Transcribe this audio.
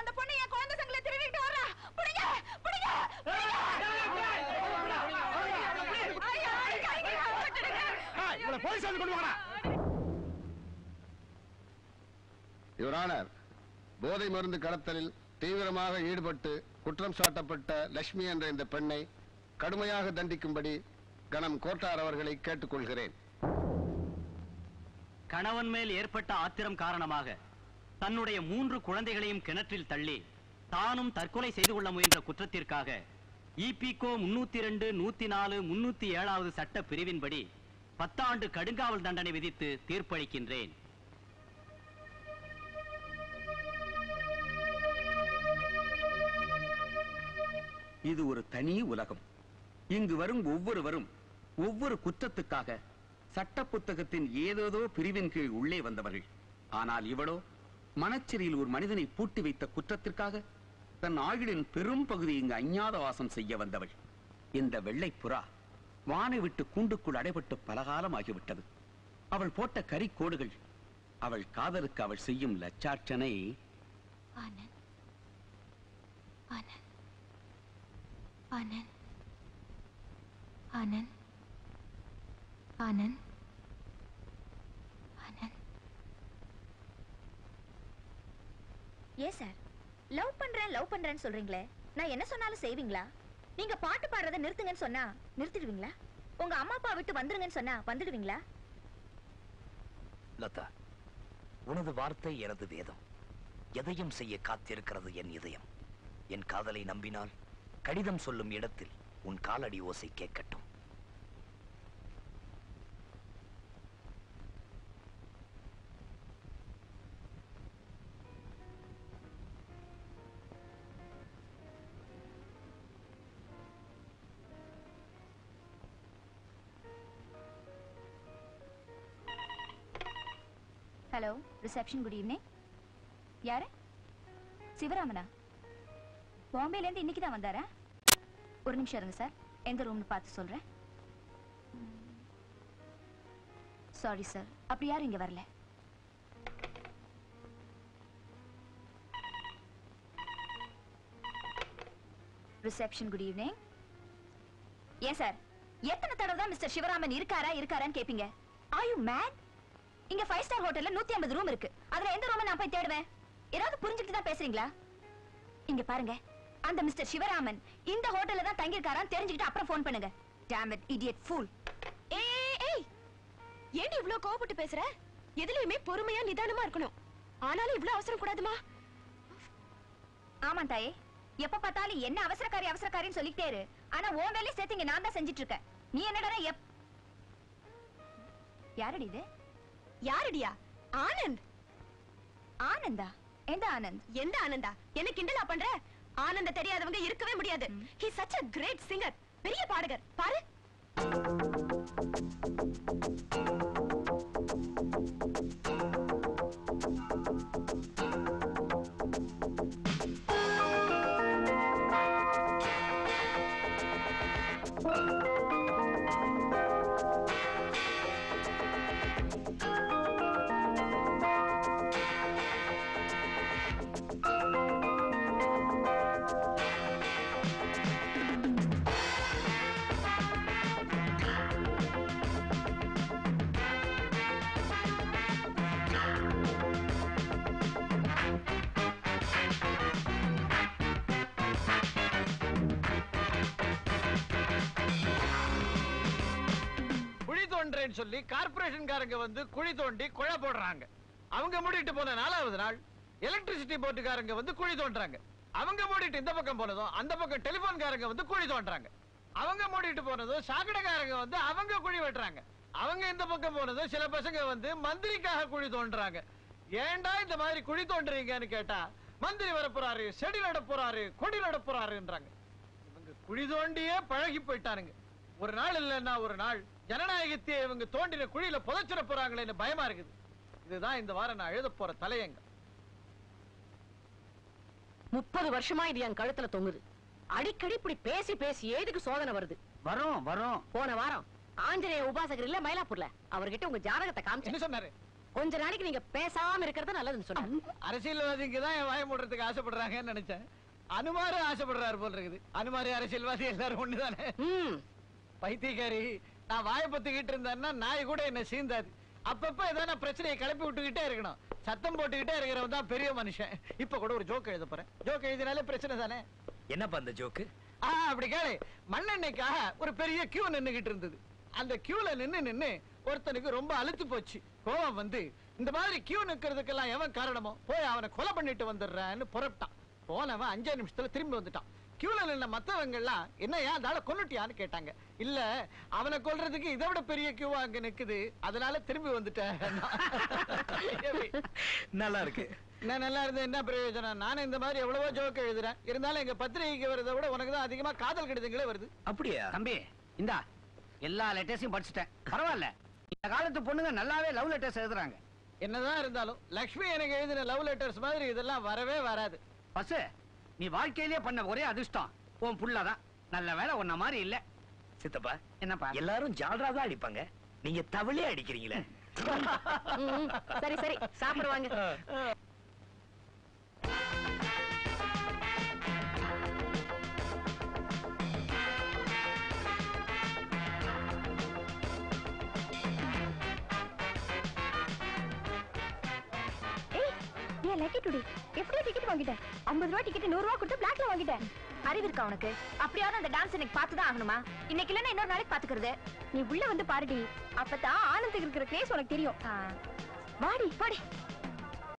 அந்த பொண்ணு என் குழந்தை சங்கில திருடிட்டு வரா. புடிங்க புடிங்க. இவளை போலீஸ் வந்து கொண்டு வாடா. யுவர் ஆனர், போதை மருந்து கடத்தலில் தீவிரமாக ஈடுபட்டு குற்றம் சாட்டப்பட்ட லட்சுமி என்ற இந்த பெண்ணை கடுமையாக தண்டிக்கும்படி கணம் கோட்டார் அவர்களை கேட்டுக்கொள்கிறேன். கணவன் மேல் ஏற்பட்ட ஆத்திரம் காரணமாக தன்னுடைய 3 குழந்தைகளையும் கிணற்றில் தள்ளி தானும் தற்கொலை செய்து கொள்ள முயன்ற குற்றத்திற்காக இபிகோ 302, 104, 307 சட்ட பிரிவின்படி 10 ஆண்டு கடுங்காவல் தண்டனை விதித்து தீர்ப்பளிக்கின்றேன். இது ஒரு தனி உலகம். இங்கு வரும் ஒவ்வொருவரும் ஒவ்வொரு குற்றத்துக்காக சட்ட புத்தகத்தின் ஏதேதோ பிரிவின் கீழ் உள்ளே வந்தவர்கள். ஆனால் இவளோ மனச்சிறையில் ஒரு மனிதனை பூட்டி வைத்த குற்றத்திற்காக தன் ஆயுளின் பெரும் பகுதி இங்கு அஞ்ஞாத வாசம் செய்ய வந்தவள். இந்த வெள்ளை புறா வானை விட்டு கூண்டுக்குள் அடைபட்டு பலகாலம் ஆகிவிட்டது. அவள் போட்ட கரிக்கோடுகள் அவள் காதலுக்கு அவள் செய்யும் லட்சார்ச்சனை. ஆனந்த், ஆனந்த், ஆனந்த், ஆனந்த், ஆனந்த், ஆனந்த். ஏன் சார் லவ் பண்றேன்னு சொல்றீங்களே, நான் என்ன சொன்னாலும் செய்வீங்களா? நீங்க பாட்டு பாடுறத நிறுத்துங்கன்னு சொன்னா நிறுத்திடுவீங்களா? உங்க அம்மா அப்பா விட்டு வந்துருங்கன்னு சொன்னா வந்துடுவீங்களா? லதா, உனது வார்த்தை எனது வேதம். எதையும் செய்ய காத்திருக்கிறது என் இதயம். என் காதலை நம்பினால் கடிதம் சொல்லும் இடத்தில் உன் காலடி ஓசை கேட்கட்டும். Hello, reception. Good evening. யாரு? சிவராமனா? பாம்பேல இருந்து இன்னைக்கு தான் வந்தாரா? ஒரு நிமிஷம் இருங்க சார், எந்த ரூம்னு பார்த்து சொல்றேன். சாரி சார், அப்படி யாரும் இங்க வரல. ரிசப்ஷன். Good evening. ஏன் சார், எத்தனை தடவை தான் மிஸ்டர் சிவராமன் இருக்காரான்னு கேப்பீங்க? Are you mad? இங்க 5 ஸ்டார் ஹோட்டல்ல 150 ரூம் இருக்கு. அதுல எந்த ரூம் நான் போய் தேடுவேன்? ஏதாவது புரிஞ்சுக்கிட்டு தான் பேசுறீங்களா? இங்க பாருங்க, அந்த மிஸ்டர் சிவராமன் இந்த ஹோட்டல்ல தான் தங்கி இருக்காரான்னு தெரிஞ்சுக்கிட்டு அப்புறம் ஃபோன் பண்ணுங்க. Damn it, idiot fool. ஏய், ஏன் இவ்ளோ கோவப்பட்டு பேசுற? எதுலயுமே பொறுமையா நிதானமா இருக்கணும். ஆனாலும் இவ்ளோ அவசரம் கூடாதுமா. ஆமா தாயே, எப்ப பார்த்தாலும் என்ன அவசரக்காரின்னு சொல்லிட்டே இரு. ஆனா உன் வேலையை சேர்த்து இங்க நான் தான் செஞ்சிட்டு இருக்கேன். நீ என்னடா யாரடி இது? யாரடியா? ஆனந்த். ஆனந்தா? எந்த ஆனந்த்? எந்த ஆனந்தா? என்ன கிண்டலா பண்ற? ஆனந்த தெரியாதவங்க இருக்கவே முடியாது. He is such a great singer. பெரிய பாடகர் பாரு. சொல்லி கார்ப்பரேஷன்காரங்க வந்து குழி தோண்டி குழா போடுறாங்க. அவங்க மூடிட்டு போன 4வது நாள் எலக்ட்ரிசிட்டி போர்டுகாரங்க வந்து குழி தோண்டுறாங்க. அவங்க மூடிட்டு இந்த பக்கம் போனதும் அந்த பக்கம் டெலிபோன்காரங்க வந்து குழி தோண்டுறாங்க. அவங்க மூடிட்டு போனதும் சாக்கடைக்காரங்க வந்து அவங்க குழி வெட்டுறாங்க. அவங்க இந்த பக்கம் போனதும் சில பசங்க வந்து மந்திரிக்காக குழி தோண்டுறாங்க. ஏண்டா இந்த மாதிரி குழி தோண்டுறீங்கன்னு கேட்டா மந்திரி வர போறாரு, செடி நட போறாரு, கொடி நட போறாருன்றாங்க. இவங்க குழி தோண்டியே பழகி போயிட்டானுங்க. ஒரு நாள் இல்லைன்னா ஒரு நாள் ஜனநாயகத்தை இவங்க தோண்டின குழியில புதைச்சிட போறாங்களேன்னு பயமா இருக்குது. இதுதான் இந்த வாரம் நான் எழுத போற தலையங்கம். 30 வருஷமா இது என் கழுத்துல தொங்குது. அடிக்கடி இப்படி பேசி பேசி ஏதுக்கு சோதனை வருது? வரும். போன வாரம் ஆஞ்சநேய உபாசகர் இல்ல மயிலாப்பூர்ல அவர்கிட்ட உங்க ஜாதகத்தை காமிச்சு என்ன சொன்னாரு? கொஞ்ச நாளைக்கு நீங்க பேசாம இருக்கிறது நல்லதுன்னு சொன்னேன். அரசியல்வாதிக்கு தான் என் வாய மூடுறதுக்கு ஆசைப்படுறாங்கன்னு நினைச்சேன். அனுமாரு ஆசைப்படுறாரு போல இருக்குது. அனுமாரி அரசியல்வாதி எல்லாரும் ஒண்ணுதானே. பைத்தியக்காரி, நான் வாய பத்திக்கிட்டு இருந்தேன்னா நாய் கூட என்ன சீந்தாது. அப்பப்ப ஏதான பிரச்சனையை கிளப்பி விட்டுக்கிட்டே இருக்கணும். சத்தம் போட்டுக்கிட்டே இருக்கிறவன் தான் பெரிய மனுஷன். இப்ப கூட ஒரு ஜோக் எழுத போறேன். ஜோக் எழுதினாலே பிரச்சனை தானே. என்னப்பா அந்த ஜோக்கு? அப்படி கேளு. மண்ணெண்ணெய்க்காக ஒரு பெரிய கியூ நின்னுகிட்டு இருந்தது. அந்த கியூல நின்னு ஒருத்தனுக்கு ரொம்ப அழுத்து போச்சு. கோவம் வந்து இந்த மாதிரி கியூ நிக்கிறதுக்கெல்லாம் எவன் காரணமோ போய் அவனை கொலை பண்ணிட்டு வந்துடுறான்னு புறப்பட்டான். போனவன் 5 நிமிஷத்துல திரும்பி வந்துட்டான். கியூல நின்ன மத்தவங்க எல்லாம் என்னையா தாள கொன்னுட்டியான்னு கேட்டாங்க. இல்ல, அவனை கொல்றதுக்கு இதை விட பெரிய கியூவா அங்க நிக்குது, அதனால திரும்பி வந்துட்டேன். நல்லா இருக்கு. நான் நல்லா இருந்தேன் என்ன பிரயோஜனம்? நானும் இந்த மாதிரி எவ்வளவோ ஜோக்கு எழுதுறேன். இருந்தாலும் எங்க பத்திரிகைக்கு வரதை விட உனக்கு தான் அதிகமா காதல் கடிதங்களே வருது. அப்படியா தம்பி? இந்தா எல்லா லெட்டர்ஸையும் படிச்சுட்டேன். பரவாயில்ல, இந்த காலத்து பொண்ணுங்க நல்லாவே லவ் லெட்டர்ஸ் எழுதுறாங்க. என்னதான் இருந்தாலும் லக்ஷ்மி எனக்கு எழுதின லவ் லெட்டர்ஸ் மாதிரி இதெல்லாம் வரவே வராது. பஸ், நீ வாழ்க்கையிலேயே பண்ண ஒரே அதிர்ஷ்டம் உன் புள்ளதான். நல்ல வேலை உன்ன மாதிரி இல்ல. சித்தப்பா, என்னப்பா? எல்லாரும் ஜால்ரா தான் அடிப்பாங்க, நீங்க தவளே அடிக்கிறீங்களே. சரி சரி, சாப்பிடுவாங்க. எப்படி டிக்கெட் வாங்கிட்டேன்? 50 ரூபாய் டிக்கெட் 100 ரூபாய் கொடுத்து பிளாக்ல வாங்கிட்டேன். அறிவு இருக்கா உனக்கு? அப்படியாவது அந்த டான்ஸ் எனக்கு பார்த்துதான் ஆகணுமா? இன்னைக்கு இல்லைன்னா இன்னொரு நாளைக்கு பாத்துக்கிறது. நீ உள்ள வந்து பாருடி, அப்பதான் ஆனந்துக்கு இருக்கிற கிரேஸ் உனக்கு தெரியும். வாடி வாடி.